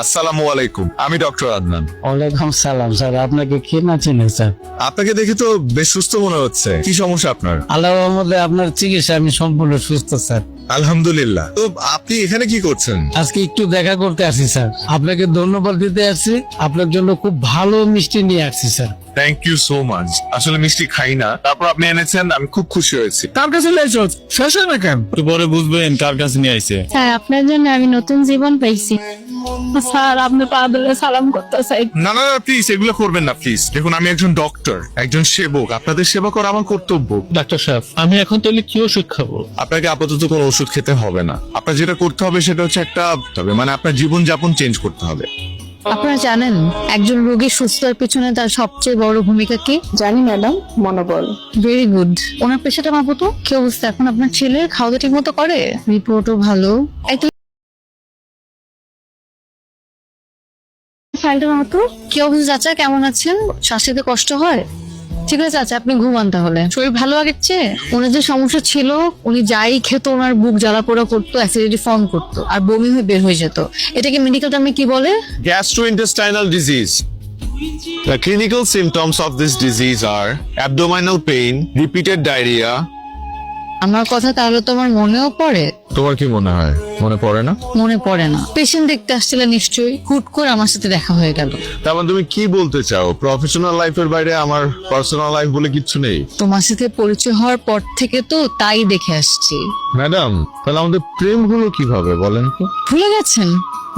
আসসালামু আলাইকুম, আমি ডক্টর আদনান। ওয়ালাইকুম সালাম স্যার, আপনাকে কে না চিনে স্যার? আপনাকে দেখে তো বেশ সুস্থ মনে হচ্ছে, কি সমস্যা আপনার? আল্লাহর রহমতে আপনার চিকিৎসা আমি সম্পূর্ণ সুস্থ স্যার। আলহামদুলিল্লাহ। তো আপনি এখানে কি করছেন? আজকে একটু দেখা করতে আসছি স্যার, আপনাকে ধন্যবাদ দিতে আসছি। আপনার জন্য খুব ভালো মিষ্টি নিয়ে আসছি sir. Thank you so much. আসলে মিষ্টি খাই না, তারপর আপনি এনেছেন, আমি খুব খুশি হয়েছি। কার কাছে লেছো শেষ হয় না কেন? একটু পরে বুঝবেন কার কাছে নিয়ে আইছে। স্যার আপনার জন্য আমি নতুন জীবন পাইছি। স্যার আপনি পা ধরে সালাম করতে চাই। না না প্লিজ, এগুলো করবেন না প্লিজ। দেখুন, আমি একজন ডক্টর, একজন সেবক, আপনাদের সেবা করা আমার কর্তব্য। ডাক্তার সাহেব, আমি এখন তাহলে কি ওষুধ খাবো? আপনাকে আপাতত কোনো ওষুধ খেতে হবে না। আপনার যেটা করতে হবে সেটা হচ্ছে মানে আপনার জীবন যাপন চেঞ্জ করতে হবে। আপনারা জানেন একজন রোগী সুস্থতার পিছনে তার সবচেয়ে বড় ভূমিকা কি? জানি ম্যাডাম, মনোবল। Very good. ওনার পেশাটা মাপো তো, কি অবস্থা এখন আপনার ছেলে? খাওয়া ঠিক মতো করে? রিপোর্টও ভালো। এই তো ফাইলটা মাপো। কি অবস্থা চাচা, কেমন আছেন? শ্বাস নিতে কষ্ট হয়? ঠিক আছে চাচা, আপনি ঘুমান তাহলে। শরীর ভালো আগের চেয়ে? ওনার যে সমস্যা ছিল, উনি যাই খেত ওনার বুক জ্বালা পোড়া করতো, অ্যাসিডিটি ফর্ম করতো আর বমি হয়ে বের হয়ে যেত। এটাকে মেডিকেল টার্মে কি বলে? Gastrointestinal disease. The clinical symptoms of this disease are abdominal pain, repeated diarrhea. আমার কথা তাহলে তোমার মনেও পড়ে? তোমার কি মনে হয় মনে পড়ে না? মনে পড়ে না। পেশেন্ট দেখতে আসছিলে নিশ্চয়ই, হুট করে আমার সাথে দেখা হয়ে গেল। তার মানে তুমি কি বলতে চাও, প্রফেশনাল লাইফের বাইরে আমার পার্সোনাল লাইফ বলে কিচ্ছু নেই? তোমার সাথে পরিচয় হওয়ার পর থেকে তো তাই দেখে আসছি। ম্যাডাম, তাহলে আমাদের প্রেম হলো কিভাবে বলেন তো? ভুলে গেছেন?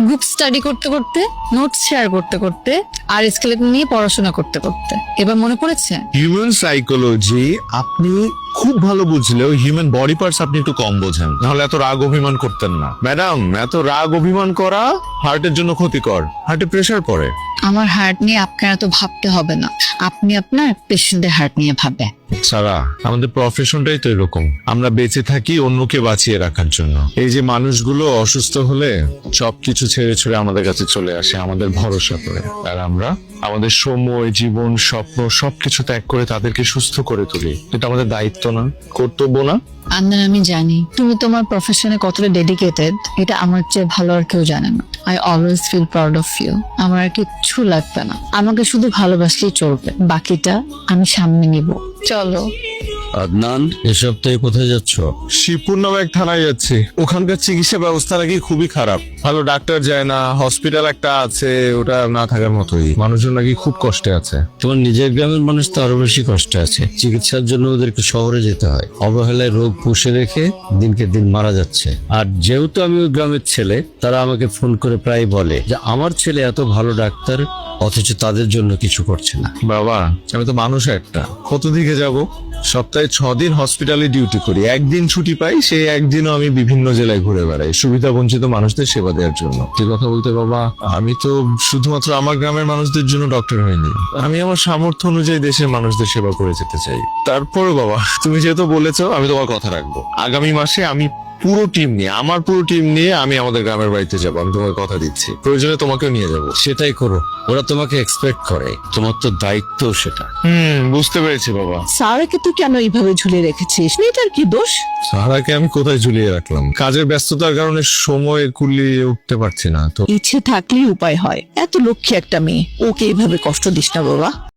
গ্রুপ স্টাডি করতে করতে, নোটস শেয়ার করতে করতে, আর স্কেলেটন নিয়ে পড়াশোনা করতে করতে। এবার মনে পড়েছে? হিউম্যান সাইকোলজি আপনি খুব ভালো বুঝলেও হিউম্যান বডি পার্টস আপনি একটু কম বোঝেন, নাহলে এত রাগ অভিমান করতেন না। ম্যাডাম, এত রাগ অভিমান করা হার্টের জন্য ক্ষতিকর, হার্টে প্রেসার পড়ে। আমার হার্ট নিয়ে আপনার এত ভাবতে হবে না, আপনি আপনার পেশেন্টের হার্ট নিয়ে ভাবে। সারা, আমাদের প্রফেশনটাই তো এরকম, আমরা বেঁচে থাকি অন্যকে বাঁচিয়ে রাখার জন্য। এই যে মানুষগুলো অসুস্থ হলে সবকিছু ছেড়ে ছুড়ে আমাদের কাছে চলে আসে আমাদের ভরসা করে, আর আমরা আমাদের সময়, জীবন, স্বপ্ন সবকিছু ত্যাগ করে তাদেরকে সুস্থ করে তুলি। এটা আমাদের দায়িত্ব না, কর্তব্য না? আন্দান, আমি জানি তুমি তোমার প্রফেশনে কতটা ডেডিকেটেড, এটা আমার চেয়ে ভালো আর কেউ জানে না। I always feel proud of you. আমার আর কিচ্ছু লাগবে না, আমাকে শুধু ভালোবাসলেই চলবে, বাকিটা আমি সামনে নিব। চলো। আদনান, এ সপ্তাহে কোথায় যাচ্ছ? শিবপুর নামে এক থানায় যাচ্ছি। ওখানকার চিকিৎসা ব্যবস্থা নাকি খুবই খারাপ, ভালো ডাক্তার যায় না, হসপিটাল একটা আছে ওটা না থাকার মতোই, মানুষজন নাকি খুব কষ্টে আছে। তোমার নিজের গ্রামের মানুষ তো আরো বেশি কষ্টে আছে। চিকিৎসার জন্য ওদেরকে শহরে যেতে হয়, অবহেলায় রোগ পুষে রেখে দিনকে দিন মারা যাচ্ছে। আর যেহেতু আমি ওই গ্রামের ছেলে, তারা আমাকে ফোন করে প্রায় বলে যে আমার ছেলে এত ভালো ডাক্তার, অথচ তাদের জন্য কিছু করছে না। বাবা, আমি তো মানুষ একটা, কত দিকে যাব? সপ্তাহে 6 দিন হসপিটালে ডিউটি করি, একদিন ছুটি পাই, সেই একদিনও আমি বিভিন্ন জেলায় ঘুরে বেড়াই সুবিধা বঞ্চিত মানুষদের সেবা দেওয়ার জন্য। তুই কথা বলতে বাবা, আমি তো শুধুমাত্র আমার গ্রামের মানুষদের জন্য ডক্টর হইনি, আমি আমার সামর্থ্য অনুযায়ী দেশের মানুষদের সেবা করে যেতে চাই। তারপরে বাবা, তুমি যেহেতু বলেছো, আমি তোমার কথা রাখবো। আগামী মাসে আমি আমার পুরো টিম নিয়ে আমি আমাদের গ্রামের বাড়িতে যাবো, আমি তোমাকে কথা দিচ্ছি। প্রয়োজনে তোমাকেও নিয়ে যাবো। সেটাই করো, ওরা তোমাকে এক্সপেক্ট করে, তোমার তো দায়িত্ব সেটা। বুঝতে পেরেছি বাবা। সারাকে তুই কেন এইভাবে ঝুলিয়ে রেখেছিস? মেয়েটার কি দোষ? সারাকে আমি কোথায় ঝুলিয়ে রাখলাম? কাজের ব্যস্ততার কারণে সময় কুলিয়ে উঠতে পারছি না তো। ইচ্ছে থাকলেই উপায় হয়। এত লক্ষ্মী একটা মেয়ে, ওকে এইভাবে কষ্ট দিস না বাবা।